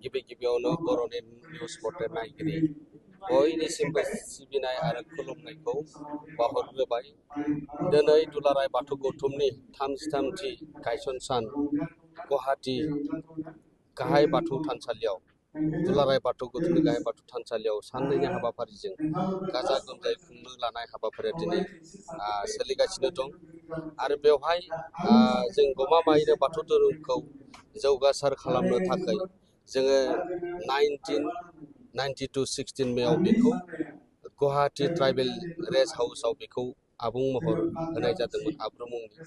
गिबि गिबियावनो बर'नि निउस पर्टेल नायगिरि बयनिसिमबो सिबिनाय आरो खुलुमनायखौ बावहरग्रोबाय। दिनै दुलाराय बाथौ गौथुमनि 33थि गायसन सान गुवाहाटी गाहाय बाथौ थानसालियाव दुलाराय बाथौ गौथुमनि गाहाय बाथौ थानसालियाव साननैनि हाबाफारिजों गाजा गोमजायै खुंनो लानाय हाबाफारिया दिनै सोलिगासिनो दं आरो बेवहाय जों गमामायैनो बाथौ धोरोमखौ जौगासार खालामनो थाखाय जोङो 1992-16 मेआव बेखौ गुवाहाटी ट्राइबेल रेस्ट हाउसआव बेखौ आबुं महर होनाय जादोंमोन आब्रु मुंनि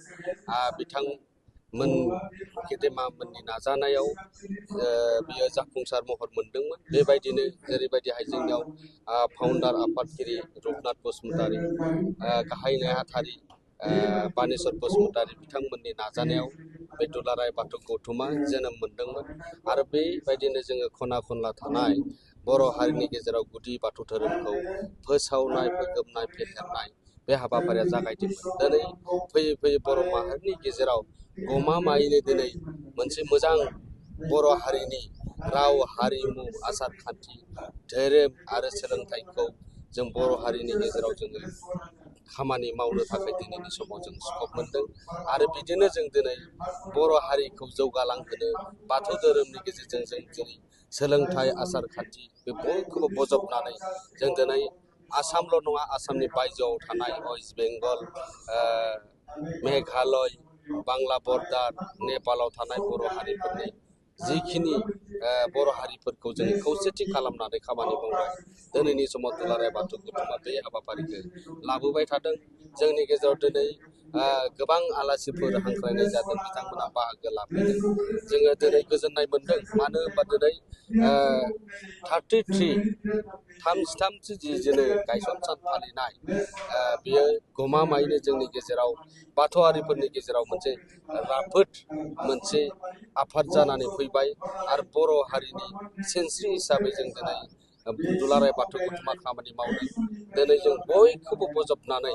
बिथांमोन गेदेमामोननि नाजानायाव बियो जाफुंसार महर मोनदोंमोन। बेबायदिनो जेरैबायदिहाय जोंनियाव फाउन्डार आफादगिरि रुपनाथ बसुमतारी, गाहाय नेहाथारि बानेश्वर बसुमतारी बिथांमोननि नाजानायाव बे दुलाराय बाथौ गौथुमा जोनोम मोनदोंमोन आरो बेबायदिनो जोङो खना खनला थानाय बर' हारिनि गेजेराव गुदि बाथौ धोरोमखौ फोसावनाय, फोगोमनाय, फेहेरनाय बे हाबाफारिया जागायदोंमोन। दिनै फैयै फैयै बर' माहारिनि गेजेराव गमामायैनो दिनै मोनसे मोजां बर' हारिनि राव, हारिमु, आसार खान्थि, धोरोम आरो सोलोंथाइखौ जों बर' हारिनि गेजेराव जोङो खामानि मावनो थाखाय दिनैनि समाव जों स्कप मोनदों आरो बिदिनो जों दिनै बर' हारिखौ जौगालांहोनो बाथौ धोरोमनि गेजेरजों जों दिनै सोलोंथाइ, आसार खान्थि बे बयखौबो बजबनानै जों दिनै आसामल' नङा, आसामनि बायजोआव थानाय वेस्ट बेंगल, मेघालय, बांला बर्डार, नेपालाव थानाय बर' हारिफोरनि जिखिनि बर' हारिफोरखौ जों खौसेथि खालामनानै खामानि मावनाय दिनैनि समाव दुलाराय बाथौ गौथुमा बे हाबाफारिखौ लाबोबाय थादों। जोंनि गेजेराव दिनै गोबां आलासिफोर हांख्रायनाय जादों, बिथांमोना बाहागो लाफैदों। जोङो दिनै गोजोननाय मोन्दों, मानो होनबा दिनै 33 जिनो गायसन सान फालिनाय बियो गमामायैनो जोंनि गेजेराव बाथौआरिफोरनि गेजेराव मोनसे राफोद मोनसे आफाद जानानै फैबाय आरो बर' हारिनि सिनस्रि हिसाबै जों दिनै दुलाराय बाथौ गौथुमा खामानि मावदों। दिनै जों बयखौबो बजबनानै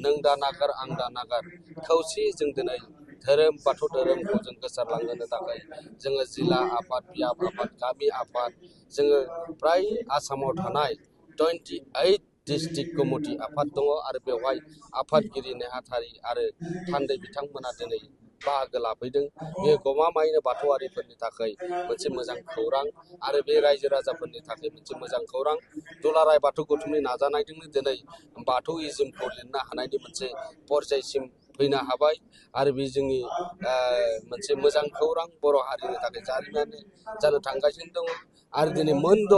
नों दा नागार आं दा नागार खौसेयै जों दिनै धोरोम बाथौ धोरोमखौ जों गोसारलांहोनो थाखाय जोङो जिल्ला आफाद, बियाब आफाद, गामि आफाद, जोङो फ्राय आसामाव थानाय 28 डिस्ट्रिक्ट कमिटि आफाद दङ आरो बेवहाय आफादगिरि नेहाथारि आरो थान्दै बिथांमोना दिनै बाहागो लाफैदों। बे गमामायैनो बाथौआरिफोरनि थाखाय मोनसे मोजां खौरां आरो बे रायजो राजाफोरनि थाखाय मोनसे मोजां खौरां। दुलाराय बाथौ गौथुमनि नाजानायजोंनो दिनै बाथौइज्मखौ लिरनो हानायनि मोनसे पर्यायसिम फैनो हाबाय आरो बे जोंनि मोनसे मोजां खौरां। बर' हारिनि थाखाय जारिमिनारि जानो थांगासिनो दङ आरो दिनै मोनद'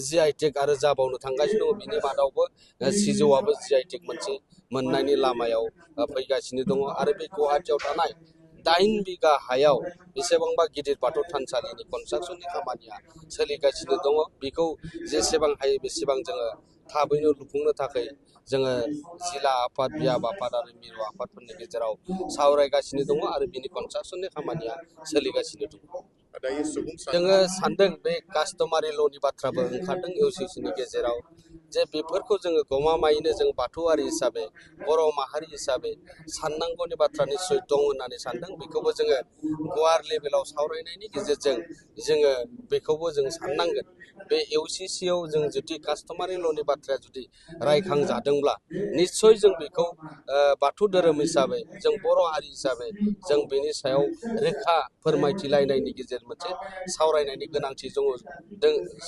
GI टेग आरो जाबावनो थांगासिनो दङ। बिनि मादावबो सिजौआबो GI टेग मोनसे मोननायनि लामायाव फैगासिनो दङ आरो बे गुवाहाटियाव थानाय 8 बिगा हायाव बेसेबांबा गिदिर बाथौ थानसालिनि कनस्ट्राक्सननि खामानिया सोलिगासिनो दङ। बेखौ जेसेबां हायो बेसेबां जोङो थाबैनो लुफुंनो थाखाय जोङो जिल्ला आफाद, बियाब आफाद आरो मिरु आफादफोरनि गेजेराव सावरायगासिनो दङ आरो बिनि कनस्ट्राक्सननि खामानिया सोलिगासिनो दङ। जोङो सानदों बे कास्टमारि ल'नि बाथ्राबो ओंखारदों UCCनि गेजेराव जे बेफोरखौ जोङो गमामायैनो जों बाथौआरि हिसाबै, बर' माहारि हिसाबै साननांगौनि बाथ्रा निस्सय दं होननानै सानदों। बेखौबो जोङो गुवार लेभेलाव सावरायनायनि गेजेरजों जोङो बेखौबो जों साननांगोन। बे UCCआव जों जुदि कास्टमारि ल'नि बाथ्राया जुदि रायखांजादोंब्ला निस्सय जों बेखौ बाथौ धोरोम हिसाबै, जों बर' हारि हिसाबै जों बेनि सायाव रोखा फोरमायथिलायनायनि गेजेरजों मोनसे सावरायनायनि गोनांथि दङ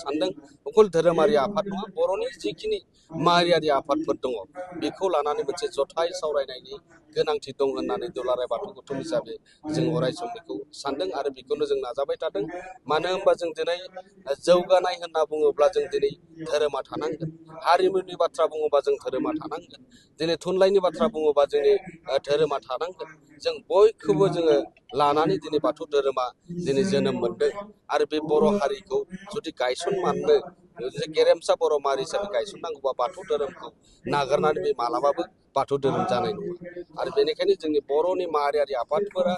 सानदों। अकल धोरोमारि आफाद नङा, बर'नि जिखिनि माहारियारि आफादफोर दङ बेखौ लानानै मोनसे जथाय सावरायनायनि गोनांथि दं होननानै दुलाराय बाथौ गौथुम हिसाबै जों अरायसम बेखौ सानदों आरो बेखौनो जों नाजाबाय थादों। मानो होनबा जों दिनै जौगानाय होनना बुङोब्ला जों दिनै धोरोमा थानांगोन, हारिमुनि बाथ्रा बुङोबा जों धोरोमा थानांगोन, दिनै थुनलाइनि बाथ्रा बुङोबा जोंनि धोरोमा थानांगोन। जों बयखौबो जोङो लानानै दिनै बाथौ धोरोमा दिनै जोनोम मोनदों आरो बे बर' हारिखौ जुदि गायसनमाननो गेरेमसा बर' माहारि हिसाबै गायसननांगौबा बाथौ धोरोमखौ नागारनानै बे मालाबाबो बाथौ धोरोम जानाय नङा आरो बेनिखायनो जोंनि बर'नि माहारियारि आफादफोरा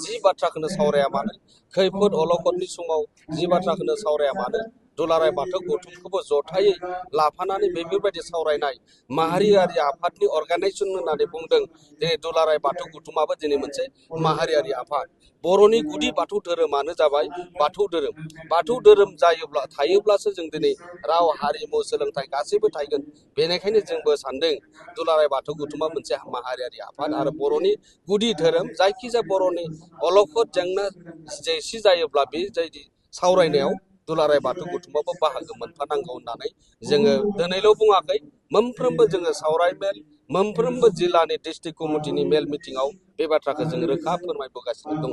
जि बाथ्राखौनो सावराया मानो, खैफोद अलखदनि समाव जि बाथ्राखौनो सावराया मानो, दुलाराय बाथौ गौथुमखौबो जथायै लाफानानै बेफोरबायदि सावरायनाय माहारियारि आफादनि अर्गानाइजेसन होननानै बुंदों। दिनै दुलाराय बाथौ गौथुमाबो दिनै मोनसे माहारियारि आफाद। बर'नि गुदि बाथौ धोरोमानो जाबाय बाथौ धोरोम। बाथौ धोरोम थायोब्लासो जों दिनै राव हारिमु सोलोंथाइ गासैबो थागोन। बेनिखायनो जोंबो सानदों दुलाराय बाथौ गौथुमा मोनसे माहारियारि आफाद आरो बर'नि गुदि धोरोम। जायखिजाया बर'नि अलखद जेंना जेंसि जायोब्ला बेबायदि सावरायनायाव दुलाराय बाथौ गौथुमाबो बाहागो मोनफानांगौ होननानै जोङो दिनैल' बुङाखै, मोनफ्रोमबो जोङो सावरायमेल, मोनफ्रोमबो जिल्लानि डिस्ट्रिक्ट कमिटिनि मेल मिटिङाव बे बाथ्राखौ जों रोखा फोरमायबोगासिनो दङ।